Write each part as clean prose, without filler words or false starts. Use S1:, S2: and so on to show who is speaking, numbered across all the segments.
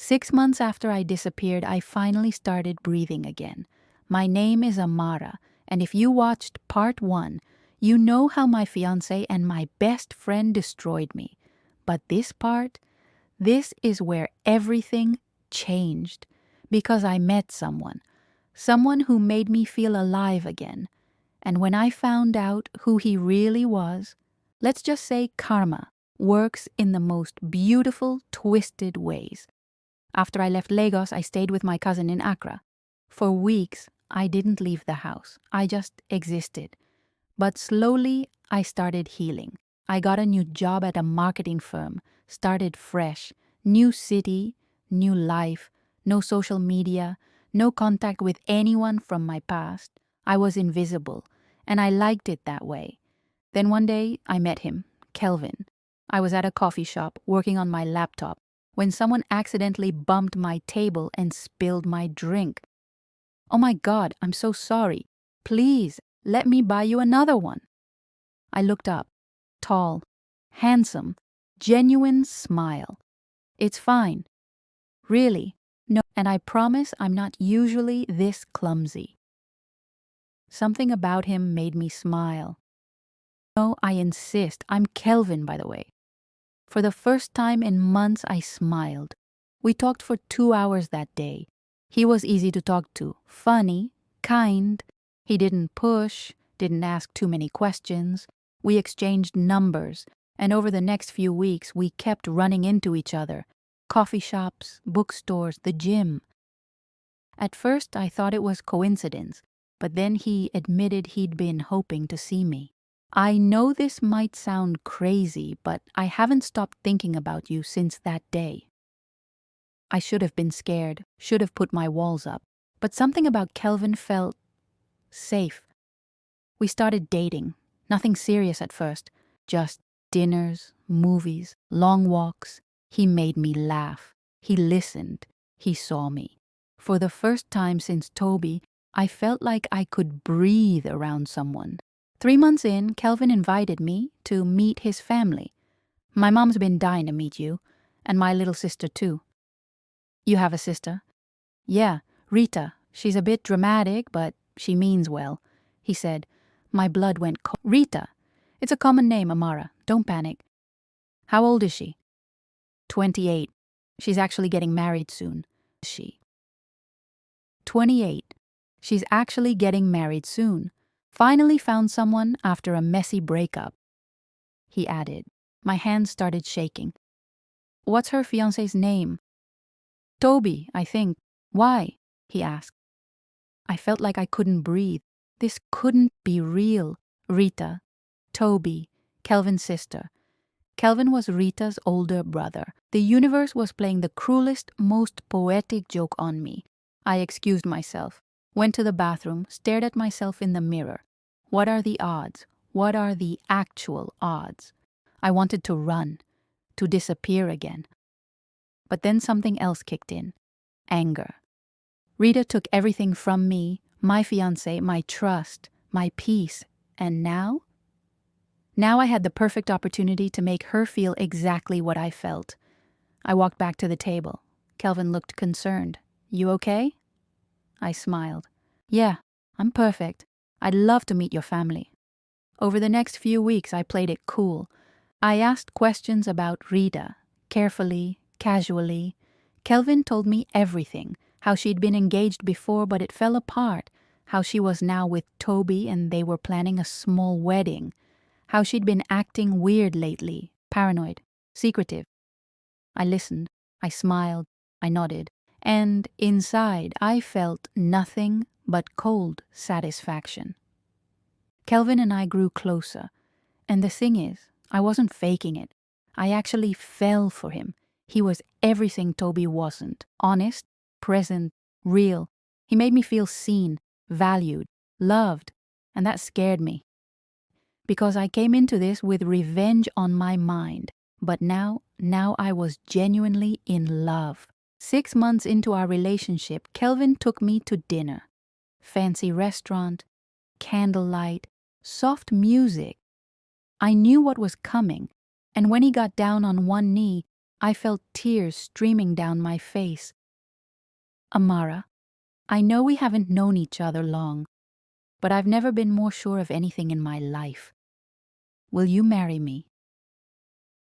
S1: 6 months after I disappeared, I finally started breathing again. My name is Amara, and if you watched part 1, you know how my fiancé and my best friend destroyed me. But this is where everything changed, because I met someone who made me feel alive again. And when I found out who he really was, let's just say karma works in the most beautiful, twisted ways. After I left Lagos, I stayed with my cousin in Accra. For weeks, I didn't leave the house. I just existed. But slowly, I started healing. I got a new job at a marketing firm, started fresh, new city, new life, no social media, no contact with anyone from my past. I was invisible, and I liked it that way. Then one day, I met him, Kelvin. I was at a coffee shop working on my laptop when someone accidentally bumped my table and spilled my drink. "Oh my God, I'm so sorry. Please, let me buy you another one." I looked up. Tall, handsome, genuine smile. "It's fine. Really, no, and I promise I'm not usually this clumsy." Something about him made me smile. No, I insist. I'm Kelvin, by the way. For the first time in months, I smiled. We talked for 2 hours that day. He was easy to talk to, funny, kind. He didn't push, didn't ask too many questions. We exchanged numbers, and over the next few weeks, we kept running into each other. Coffee shops, bookstores, the gym. At first, I thought it was coincidence, but then he admitted he'd been hoping to see me. "I know this might sound crazy, but I haven't stopped thinking about you since that day." I should have been scared, should have put my walls up, but something about Kelvin felt safe. We started dating, nothing serious at first, just dinners, movies, long walks. He made me laugh. He listened. He saw me. For the first time since Toby, I felt like I could breathe around someone. 3 months in, Kelvin invited me to meet his family. "My mom's been dying to meet you, and my little sister too." "You have a sister?" "Yeah, Rita. She's a bit dramatic, but she means well," he said. My blood went cold. "Rita. It's a common name, Amara. Don't panic." "How old is she?" 28. She's actually getting married soon." She. 28. She's actually getting married soon. Finally found someone after a messy breakup. He added. My hands started shaking. "What's her fiancé's name?" "Toby, I think." "Why?" he asked. I felt like I couldn't breathe. This couldn't be real. Rita, Toby, Kelvin's sister. Kelvin was Rita's older brother. The universe was playing the cruelest, most poetic joke on me. I excused myself, went to the bathroom, stared at myself in the mirror. What are the odds? What are the actual odds? I wanted to run, to disappear again. But then something else kicked in. Anger. Rita took everything from me, my fiancé, my trust, my peace, and now? Now I had the perfect opportunity to make her feel exactly what I felt. I walked back to the table. Kelvin looked concerned. "You okay?" I smiled. "Yeah, I'm perfect. I'd love to meet your family." Over the next few weeks, I played it cool. I asked questions about Rita, carefully, casually. Kelvin told me everything, how she'd been engaged before but it fell apart, how she was now with Toby and they were planning a small wedding, how she'd been acting weird lately, paranoid, secretive. I listened, I smiled, I nodded, and inside I felt nothing but cold satisfaction. Kelvin and I grew closer, and the thing is, I wasn't faking it. I actually fell for him. He was everything Toby wasn't. Honest, present, real. He made me feel seen, valued, loved, and that scared me. Because I came into this with revenge on my mind, but now I was genuinely in love. 6 months into our relationship, Kelvin took me to dinner. Fancy restaurant, candlelight, soft music. I knew what was coming, and when he got down on one knee, I felt tears streaming down my face. Amara, I know we haven't known each other long, but I've never been more sure of anything in my life. Will you marry me?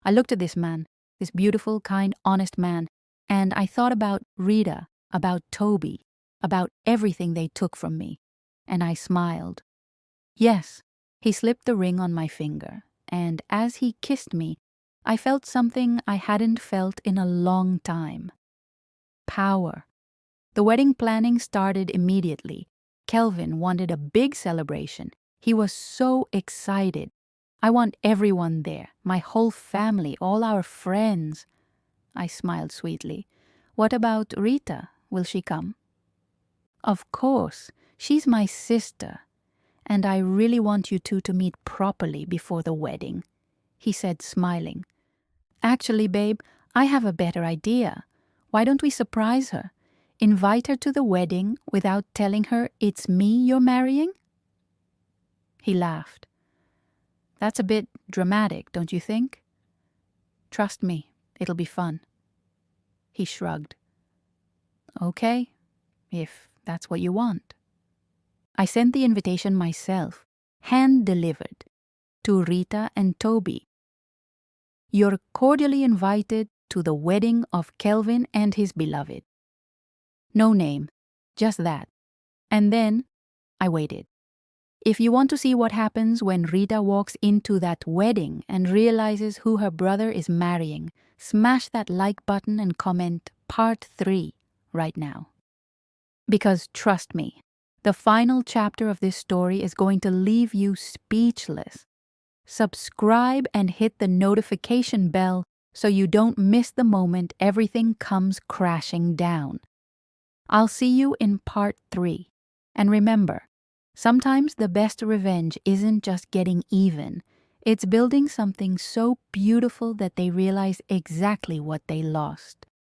S1: I looked at this man, this beautiful, kind, honest man, and I thought about Rita, about Toby, about everything they took from me, and I smiled. Yes, he slipped the ring on my finger, and as he kissed me, I felt something I hadn't felt in a long time. Power. The wedding planning started immediately. Kelvin wanted a big celebration. He was so excited. I want everyone there, my whole family, all our friends. I smiled sweetly. What about Rita? Will she come? Of course, she's my sister, and I really want you two to meet properly before the wedding, he said, smiling. Actually, babe, I have a better idea. Why don't we surprise her? Invite her to the wedding without telling her it's me you're marrying? He laughed. That's a bit dramatic, don't you think? Trust me, it'll be fun. He shrugged. Okay, if that's what you want. I sent the invitation myself, hand-delivered, to Rita and Toby. You're cordially invited to the wedding of Kelvin and his beloved. No name, just that. And then I waited. If you want to see what happens when Rita walks into that wedding and realizes who her brother is marrying, smash that like button and comment Part 3 right now. Because trust me, the final chapter of this story is going to leave you speechless. Subscribe and hit the notification bell so you don't miss the moment everything comes crashing down. I'll see you in Part 3. And remember, sometimes the best revenge isn't just getting even. It's building something so beautiful that they realize exactly what they lost.